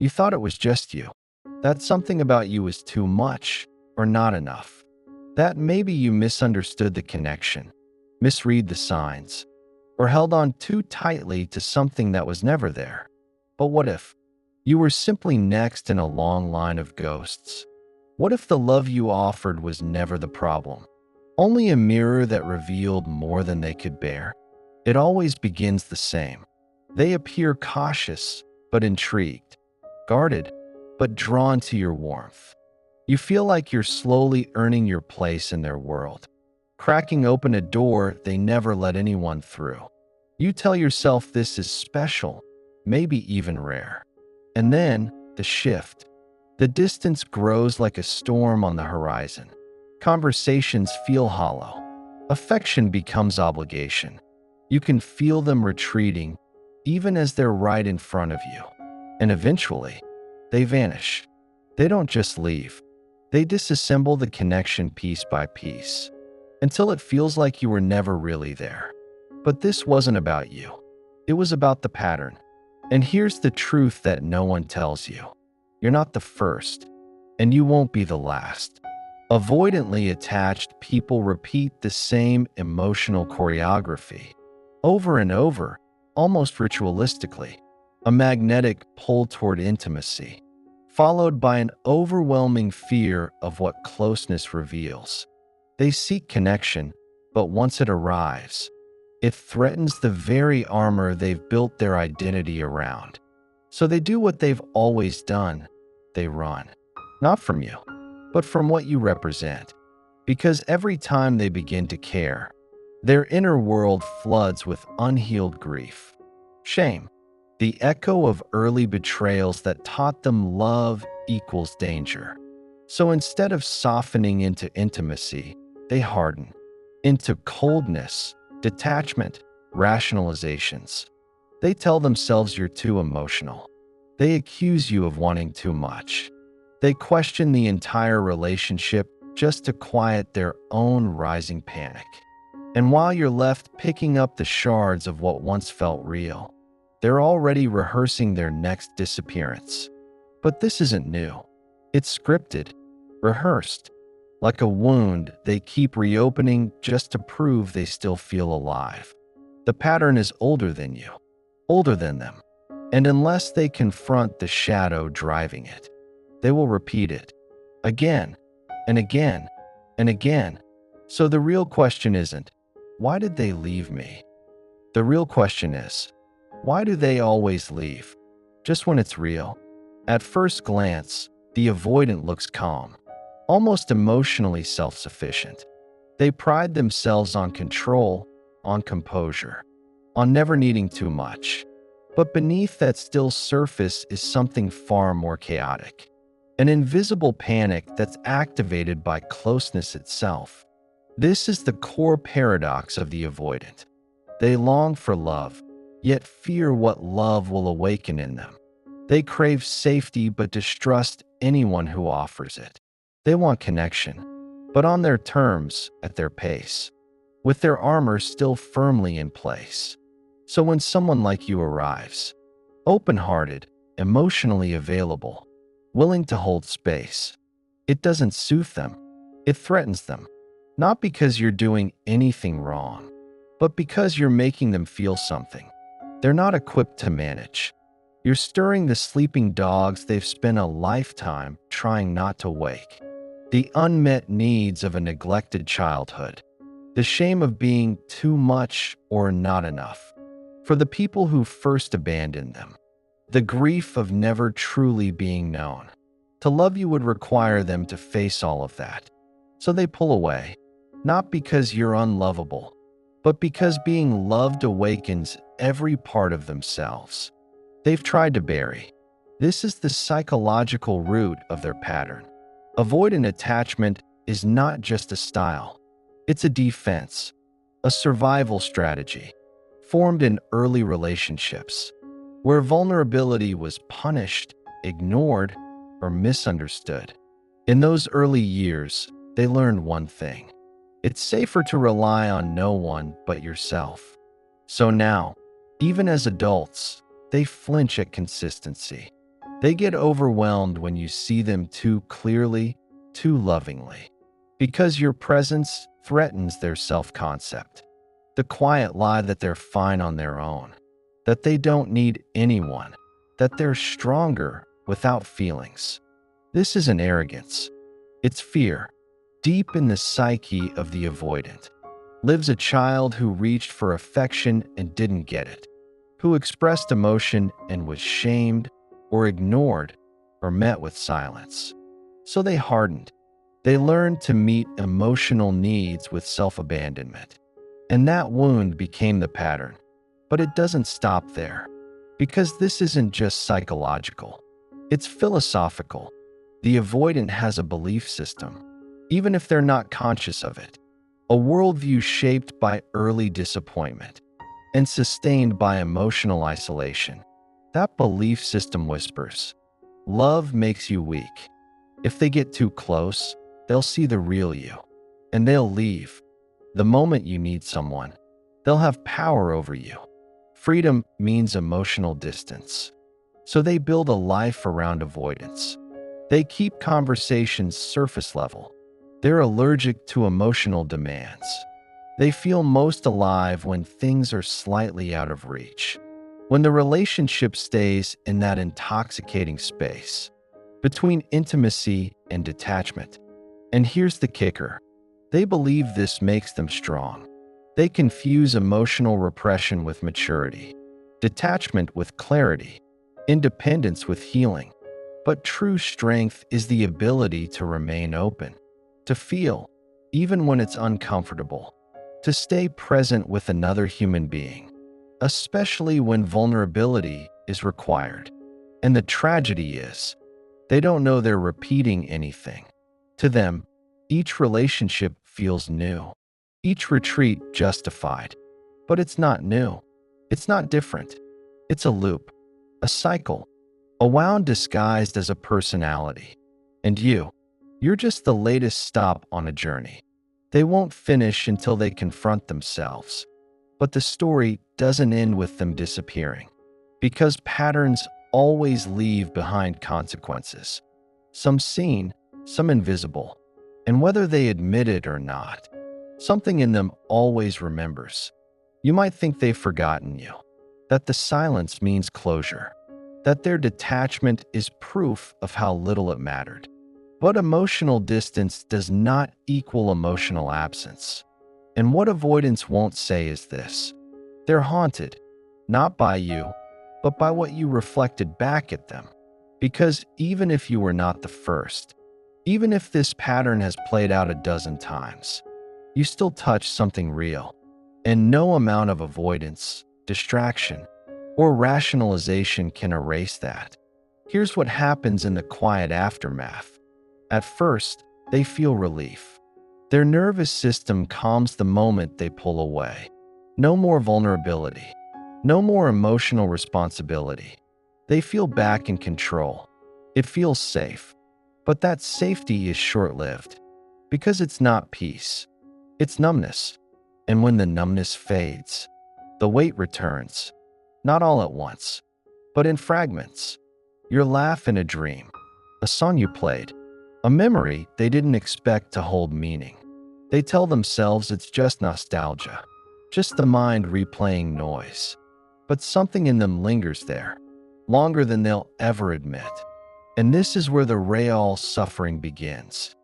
You thought it was just you, that something about you was too much or not enough, that maybe you misunderstood the connection, misread the signs, or held on too tightly to something that was never there. But what if you were simply next in a long line of ghosts? What if the love you offered was never the problem, only a mirror that revealed more than they could bear? It always begins the same. They appear cautious but intrigued, guarded but drawn to your warmth. You feel like you're slowly earning your place in their world, cracking open a door they never let anyone through. You tell yourself this is special, maybe even rare. And then, the shift. The distance grows like a storm on the horizon. Conversations feel hollow. Affection becomes obligation. You can feel them retreating, even as they're right in front of you. And eventually, they vanish. They don't just leave. They disassemble the connection piece by piece, until it feels like you were never really there. But this wasn't about you. It was about the pattern. And here's the truth that no one tells you. You're not the first, and you won't be the last. Avoidantly attached people repeat the same emotional choreography over and over, almost ritualistically. A magnetic pull toward intimacy, followed by an overwhelming fear of what closeness reveals. They seek connection, but once it arrives, it threatens the very armor they've built their identity around. So they do what they've always done. They run. Not from you, but from what you represent. Because every time they begin to care, their inner world floods with unhealed grief, shame, the echo of early betrayals that taught them love equals danger. So instead of softening into intimacy, they harden into coldness, detachment, rationalizations. They tell themselves you're too emotional. They accuse you of wanting too much. They question the entire relationship just to quiet their own rising panic. And while you're left picking up the shards of what once felt real, they're already rehearsing their next disappearance. But this isn't new. It's scripted, rehearsed. Like a wound, they keep reopening just to prove they still feel alive. The pattern is older than you, older than them. And unless they confront the shadow driving it, they will repeat it again and again and again. So the real question isn't, why did they leave me? The real question is, why do they always leave? Just when it's real. At first glance, the avoidant looks calm, almost emotionally self-sufficient. They pride themselves on control, on composure, on never needing too much. But beneath that still surface is something far more chaotic. An invisible panic that's activated by closeness itself. This is the core paradox of the avoidant. They long for love, yet fear what love will awaken in them. They crave safety but distrust anyone who offers it. They want connection, but on their terms, at their pace, with their armor still firmly in place. So when someone like you arrives, open-hearted, emotionally available, willing to hold space, it doesn't soothe them, it threatens them. Not because you're doing anything wrong, but because you're making them feel something they're not equipped to manage. You're stirring the sleeping dogs they've spent a lifetime trying not to wake. The unmet needs of a neglected childhood. The shame of being too much or not enough for the people who first abandoned them. The grief of never truly being known. To love you would require them to face all of that. So they pull away, not because you're unlovable, but because being loved awakens every part of themselves they've tried to bury. This is the psychological root of their pattern. Avoidant attachment is not just a style. It's a defense, a survival strategy, formed in early relationships, where vulnerability was punished, ignored, or misunderstood. In those early years, they learned one thing. It's safer to rely on no one but yourself. So now, even as adults, they flinch at consistency. They get overwhelmed when you see them too clearly, too lovingly, because your presence threatens their self-concept. The quiet lie that they're fine on their own, that they don't need anyone, that they're stronger without feelings. This isn't arrogance. It's fear. Deep in the psyche of the avoidant lives a child who reached for affection and didn't get it, who expressed emotion and was shamed or ignored or met with silence. So they hardened. They learned to meet emotional needs with self-abandonment. And that wound became the pattern. But it doesn't stop there, because this isn't just psychological. It's philosophical. The avoidant has a belief system, even if they're not conscious of it. A worldview shaped by early disappointment and sustained by emotional isolation. That belief system whispers, love makes you weak. If they get too close, they'll see the real you, and they'll leave. The moment you need someone, they'll have power over you. Freedom means emotional distance. So they build a life around avoidance. They keep conversations surface level. They're allergic to emotional demands. They feel most alive when things are slightly out of reach, when the relationship stays in that intoxicating space between intimacy and detachment. And here's the kicker. They believe this makes them strong. They confuse emotional repression with maturity, detachment with clarity, independence with healing. But true strength is the ability to remain open, to feel, even when it's uncomfortable, to stay present with another human being, especially when vulnerability is required. And the tragedy is, they don't know they're repeating anything. To them, each relationship feels new, each retreat justified. But it's not new. It's not different. It's a loop, a cycle, a wound disguised as a personality. And you're just the latest stop on a journey. They won't finish until they confront themselves. But the story doesn't end with them disappearing, because patterns always leave behind consequences. Some seen, some invisible. And whether they admit it or not, something in them always remembers. You might think they've forgotten you, that the silence means closure, that their detachment is proof of how little it mattered. But emotional distance does not equal emotional absence. And what avoidance won't say is this: they're haunted, not by you, but by what you reflected back at them. Because even if you were not the first, even if this pattern has played out a dozen times, you still touch something real. And no amount of avoidance, distraction, or rationalization can erase that. Here's what happens in the quiet aftermath. At first, they feel relief. Their nervous system calms the moment they pull away. No more vulnerability. No more emotional responsibility. They feel back in control. It feels safe. But that safety is short-lived, because it's not peace. It's numbness. And when the numbness fades, the weight returns. Not all at once, but in fragments. Your laugh in a dream, a song you played, a memory they didn't expect to hold meaning. They tell themselves it's just nostalgia, just the mind replaying noise. But something in them lingers there, longer than they'll ever admit. And this is where the real suffering begins.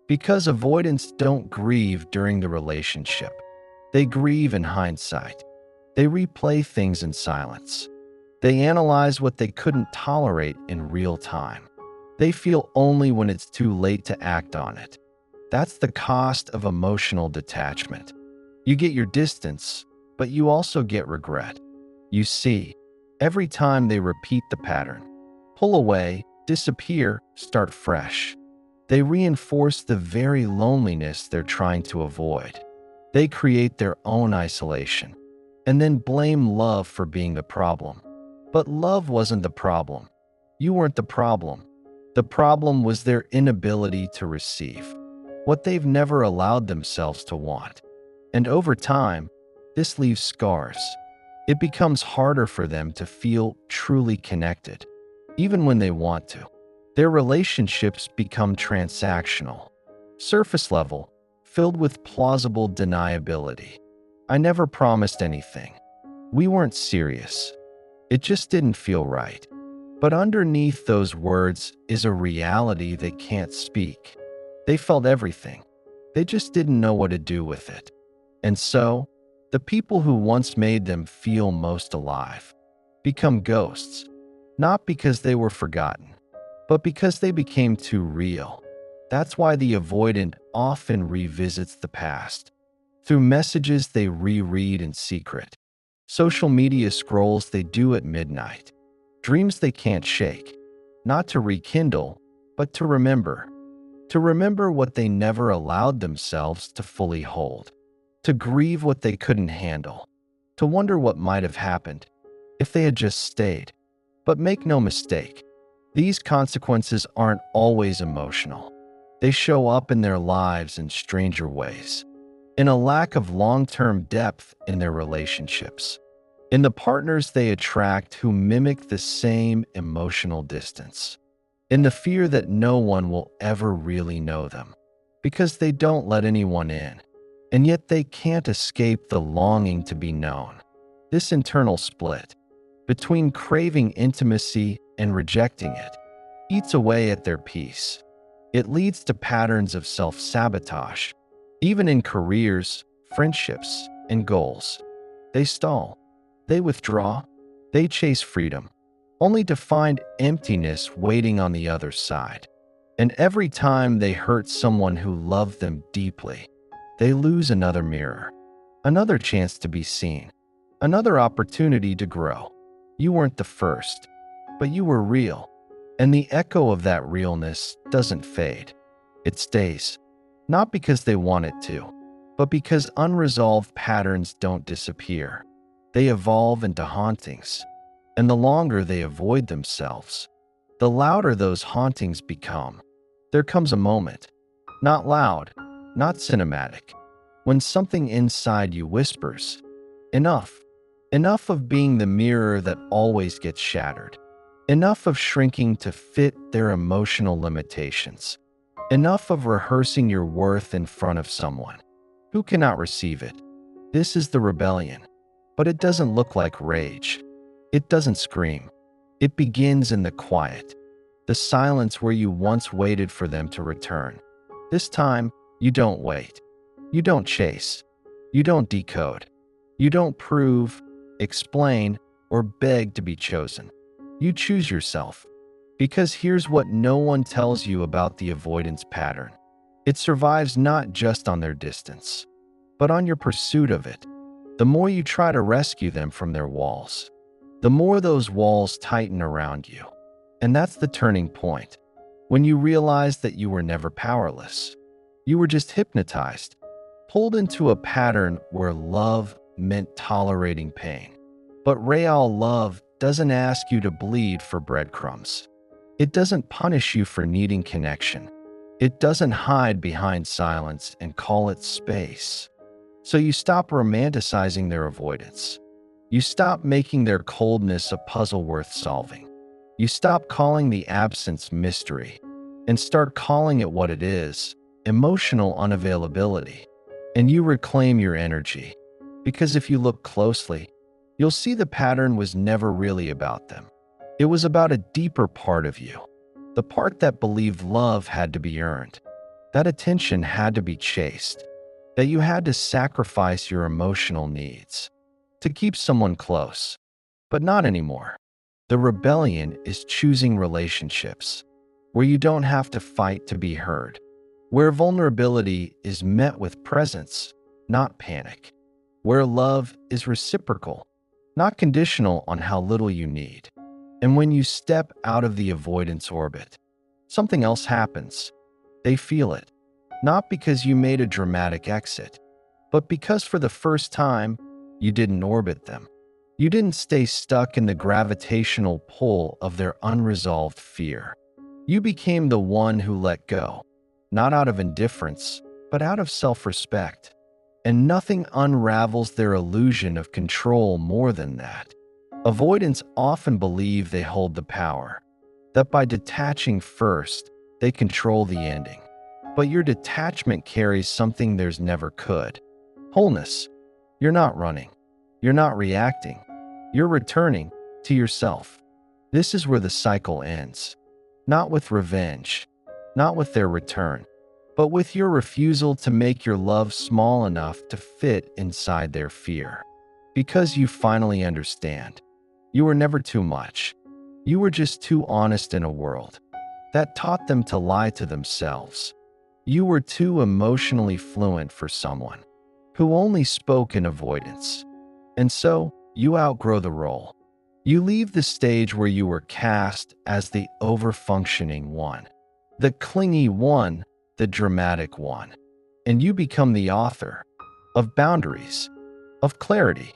Because avoidants don't grieve during the relationship. They grieve in hindsight. They replay things in silence. They analyze what they couldn't tolerate in real time. They feel only when it's too late to act on it. That's the cost of emotional detachment. You get your distance, but you also get regret. You see, every time they repeat the pattern, pull away, disappear, start fresh, they reinforce the very loneliness they're trying to avoid. They create their own isolation, and then blame love for being the problem. But love wasn't the problem. You weren't the problem. The problem was their inability to receive what they've never allowed themselves to want. And over time, this leaves scars. It becomes harder for them to feel truly connected, even when they want to. Their relationships become transactional, surface level, filled with plausible deniability. I never promised anything. We weren't serious. It just didn't feel right. But underneath those words is a reality they can't speak. They felt everything. They just didn't know what to do with it. And so, the people who once made them feel most alive become ghosts, not because they were forgotten, but because they became too real. That's why the avoidant often revisits the past, through messages they reread in secret, social media scrolls they do at midnight, dreams they can't shake, not to rekindle, but to remember what they never allowed themselves to fully hold, to grieve what they couldn't handle, to wonder what might have happened if they had just stayed. But make no mistake, these consequences aren't always emotional. They show up in their lives in stranger ways, in a lack of long-term depth in their relationships, in the partners they attract who mimic the same emotional distance, in the fear that no one will ever really know them, because they don't let anyone in, and yet they can't escape the longing to be known. This internal split, between craving intimacy and rejecting it, eats away at their peace. It leads to patterns of self-sabotage, even in careers, friendships, and goals. They stall, they withdraw, they chase freedom, only to find emptiness waiting on the other side. And every time they hurt someone who loved them deeply, they lose another mirror, another chance to be seen, another opportunity to grow. You weren't the first, but you were real. And the echo of that realness doesn't fade. It stays, not because they want it to, but because unresolved patterns don't disappear. They evolve into hauntings. And the longer they avoid themselves, the louder those hauntings become. There comes a moment, not loud, not cinematic, when something inside you whispers, enough. Enough of being the mirror that always gets shattered. Enough of shrinking to fit their emotional limitations. Enough of rehearsing your worth in front of someone who cannot receive it. This is the rebellion, but it doesn't look like rage. It doesn't scream. It begins in the quiet, the silence where you once waited for them to return. This time, you don't wait. You don't chase. You don't decode. You don't prove, explain, or beg to be chosen. You choose yourself. Because here's what no one tells you about the avoidance pattern. It survives not just on their distance, but on your pursuit of it. The more you try to rescue them from their walls, the more those walls tighten around you. And that's the turning point, when you realize that you were never powerless. You were just hypnotized, pulled into a pattern where love meant tolerating pain. But real love doesn't ask you to bleed for breadcrumbs. It doesn't punish you for needing connection. It doesn't hide behind silence and call it space. So you stop romanticizing their avoidance. You stop making their coldness a puzzle worth solving. You stop calling the absence mystery and start calling it what it is, emotional unavailability. And you reclaim your energy. Because if you look closely, you'll see the pattern was never really about them. It was about a deeper part of you, the part that believed love had to be earned, that attention had to be chased, that you had to sacrifice your emotional needs to keep someone close. But not anymore. The rebellion is choosing relationships where you don't have to fight to be heard, where vulnerability is met with presence, not panic, where love is reciprocal, not conditional on how little you need. And when you step out of the avoidance orbit, something else happens. They feel it, not because you made a dramatic exit, but because for the first time, you didn't orbit them. You didn't stay stuck in the gravitational pull of their unresolved fear. You became the one who let go, not out of indifference, but out of self-respect. And nothing unravels their illusion of control more than that. Avoidants often believe they hold the power, that by detaching first, they control the ending. But your detachment carries something theirs never could: wholeness. You're not running. You're not reacting. You're returning to yourself. This is where the cycle ends. Not with revenge, not with their return, but with your refusal to make your love small enough to fit inside their fear. Because you finally understand. You were never too much. You were just too honest in a world that taught them to lie to themselves. You were too emotionally fluent for someone who only spoke in avoidance. And so, you outgrow the role. You leave the stage where you were cast as the overfunctioning one, the clingy one, the dramatic one. And you become the author of boundaries, of clarity,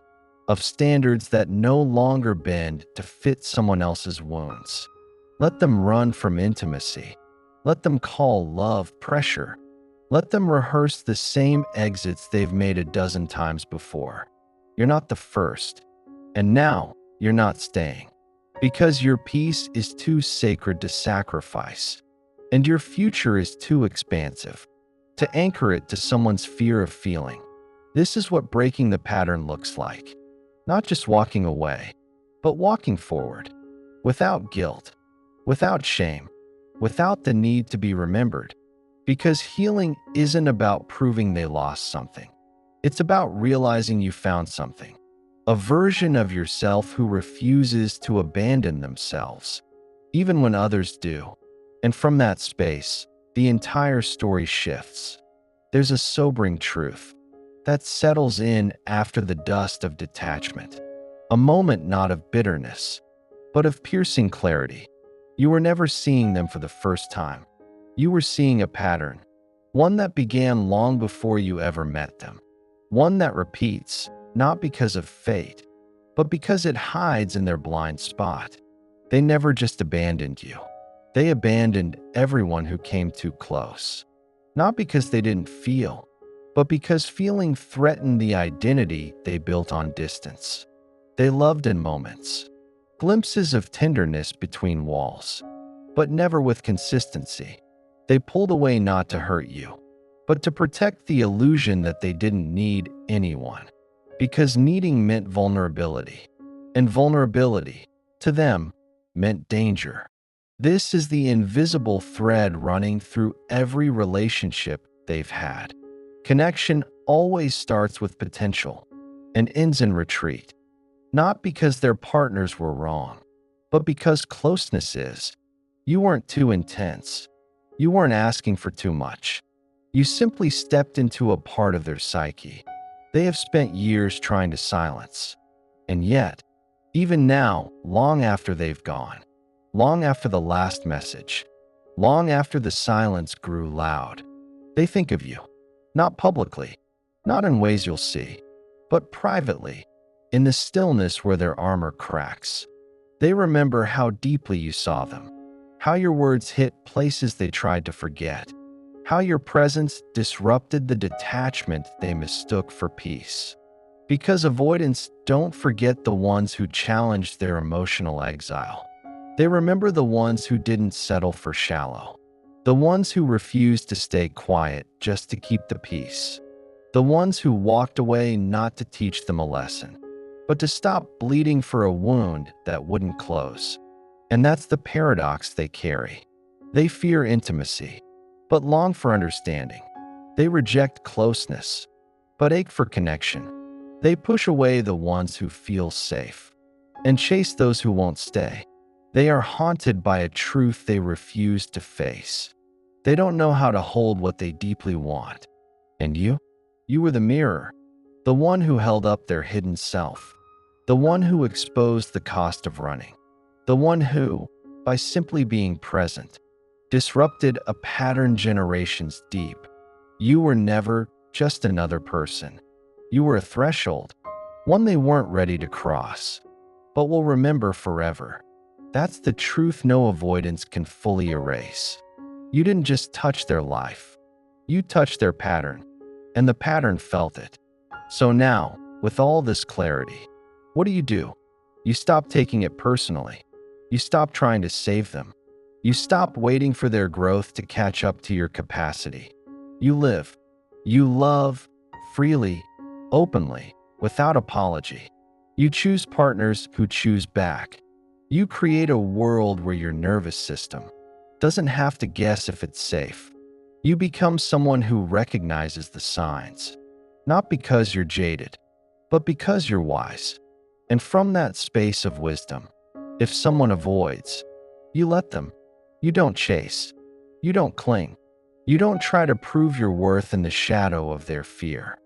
of standards that no longer bend to fit someone else's wounds. Let them run from intimacy. Let them call love pressure. Let them rehearse the same exits they've made a dozen times before. You're not the first. And now, you're not staying. Because your peace is too sacred to sacrifice. And your future is too expansive to anchor it to someone's fear of feeling. This is what breaking the pattern looks like. Not just walking away, but walking forward. Without guilt, without shame, without the need to be remembered. Because healing isn't about proving they lost something. It's about realizing you found something. A version of yourself who refuses to abandon themselves, even when others do. And from that space, the entire story shifts. There's a sobering truth that settles in after the dust of detachment. A moment not of bitterness, but of piercing clarity. You were never seeing them for the first time. You were seeing a pattern, one that began long before you ever met them. One that repeats, not because of fate, but because it hides in their blind spot. They never just abandoned you. They abandoned everyone who came too close. Not because they didn't feel, but because feeling threatened the identity they built on distance. They loved in moments, glimpses of tenderness between walls, but never with consistency. They pulled away not to hurt you, but to protect the illusion that they didn't need anyone. Because needing meant vulnerability, and vulnerability, to them, meant danger. This is the invisible thread running through every relationship they've had. Connection always starts with potential and ends in retreat. Not because their partners were wrong, but because closeness is. You weren't too intense. You weren't asking for too much. You simply stepped into a part of their psyche they have spent years trying to silence. And yet, even now, long after they've gone, long after the last message, long after the silence grew loud, they think of you. Not publicly, not in ways you'll see, but privately, in the stillness where their armor cracks. They remember how deeply you saw them, how your words hit places they tried to forget, how your presence disrupted the detachment they mistook for peace. Because avoidants don't forget the ones who challenged their emotional exile. They remember the ones who didn't settle for shallow, the ones who refused to stay quiet just to keep the peace, the ones who walked away not to teach them a lesson, but to stop bleeding for a wound that wouldn't close. And that's the paradox they carry. They fear intimacy, but long for understanding. They reject closeness, but ache for connection. They push away the ones who feel safe and chase those who won't stay. They are haunted by a truth they refuse to face. They don't know how to hold what they deeply want. And you? You were the mirror, the one who held up their hidden self, the one who exposed the cost of running, the one who, by simply being present, disrupted a pattern generations deep. You were never just another person. You were a threshold, one they weren't ready to cross, but will remember forever. That's the truth no avoidance can fully erase. You didn't just touch their life. You touched their pattern, and the pattern felt it. So now, with all this clarity, what do? You stop taking it personally. You stop trying to save them. You stop waiting for their growth to catch up to your capacity. You live. You love freely, openly, without apology. You choose partners who choose back. You create a world where your nervous system doesn't have to guess if it's safe. You become someone who recognizes the signs, not because you're jaded, but because you're wise. And from that space of wisdom, if someone avoids, you let them. You don't chase. You don't cling. You don't try to prove your worth in the shadow of their fear.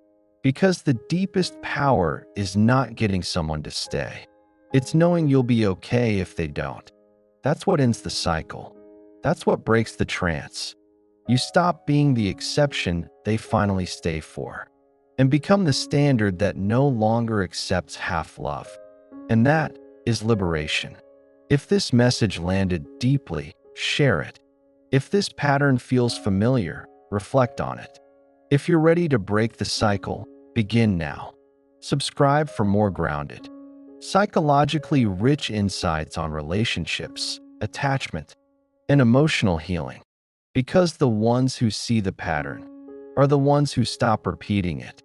Because the deepest power is not getting someone to stay. It's knowing you'll be okay if they don't. That's what ends the cycle. That's what breaks the trance. You stop being the exception they finally stay for, and become the standard that no longer accepts half love. And that is liberation. If this message landed deeply, share it. If this pattern feels familiar, reflect on it. If you're ready to break the cycle, begin now. Subscribe for more grounded, psychologically rich insights on relationships, attachment, and emotional healing. Because the ones who see the pattern are the ones who stop repeating it.